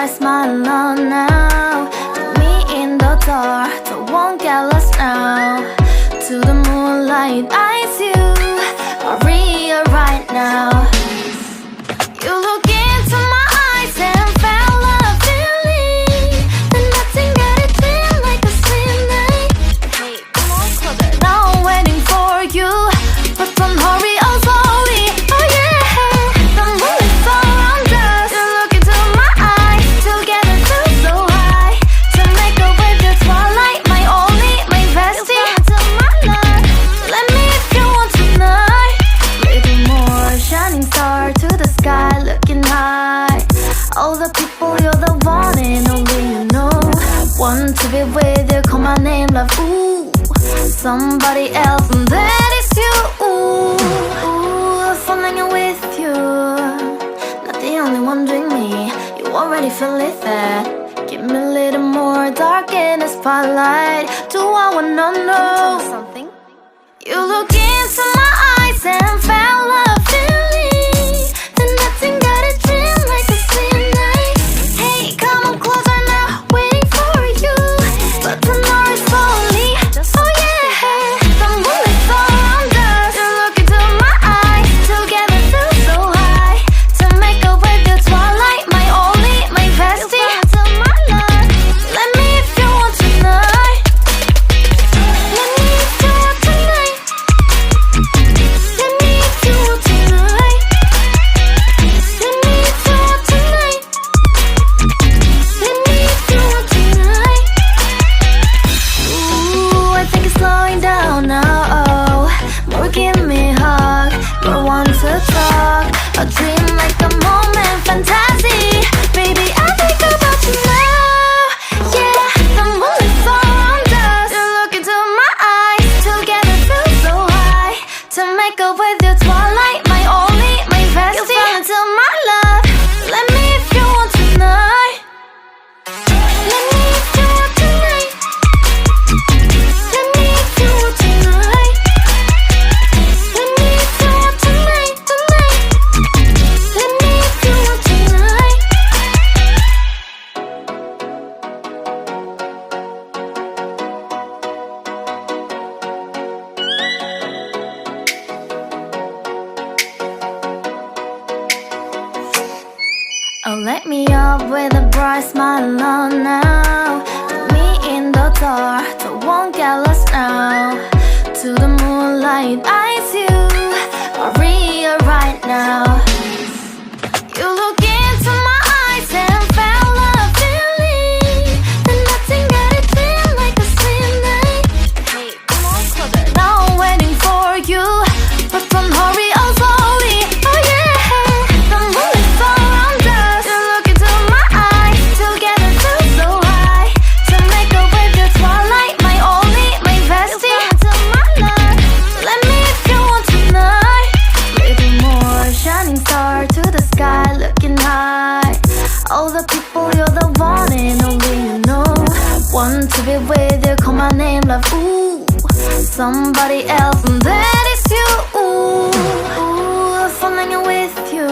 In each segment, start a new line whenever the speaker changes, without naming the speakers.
bright smile on now. Put me in the dark, so won't get lost now. To the moonlight, eyes you are real right now. You look into my eyes and felt love feeling. Then nothing got it feel like a slim night. Hey, come on closer. Now I'm waiting for you, but don't hurry, oh slowly. Oh yeah, the moon is around us. You look into my eyes, together feel so high. To make a way the twilight, my only, my bestie. Into my life, let me if you want tonight. Little more shining star to the sky, looking high. All the people, you're the one and only you know. Want to be with you, call my name, love, ooh. Somebody else, and that is you, ooh. Falling with you, not the only one doing me. You already feel it there. Give me a little more dark in the spotlight. Do I wanna know something? You look into my eyes and felt love feeling. Then nothing got it dream like a slim night. Hey, come on closer now, waiting for you. But the noise slowly. Oh yeah, the moon is around us. You look into my eyes, together feel so high. To make a way the twilight, my only, my bestie. Into my life, let me if you want tonight. Let me if you want tonight. Let me if you want tonight. Let me if you want tonight. Let me if you want tonight. Ooh, I think it's slowing down now. Oh, more give me a hug, more want to talk. A dream like a moment, fantasy. Baby, I think about you now. Yeah, the moon is around us. You look into my eyes, together feel so high. To make a way the twilight, my only, my bestie. You fell into my love. Let me if you want tonight. Let me if you want tonight. Let me if you want tonight. Let me if you want tonight, tonight. Let me if you want tonight. Oh, let me up with a bright smile on now. Put me in the dark, so won't get lost now. To the moonlight, eyes you are real right now. You look into my eyes and felt love feeling. Then nothing got it feel like a slim night. Hey, come on closer. Now I'm waiting for you, but don't hurry, oh slowly. Oh yeah, the moon is around us. You look into my eyes, together feel so high. To make a way the twilight, my only, my bestie. Into my life, let me if you want tonight. Little more shining star to the sky, looking high. All the people, you're the one and only you know. Want to be with you, call my name, love, ooh. Somebody else, and that is you, ooh. Falling with you,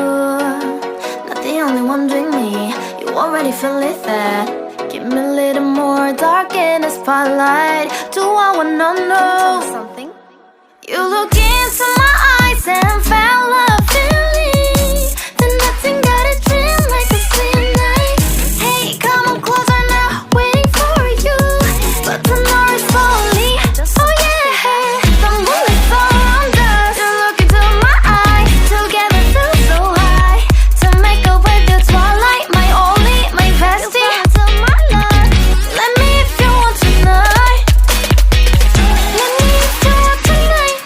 not the only one doing me. You already feel it there. Give me a little more dark in the spotlight. Do I wanna know something? You look into my eyes and felt love feeling. Then nothing got it dream like a slim night. Hey, come on closer now, waiting for you. But the noise slowly. Oh yeah, the moon is around us. You look into my eyes, together feel so high. To make a way the twilight, my only, my bestie. Into my life, let me if you want tonight. Let me if you want tonight.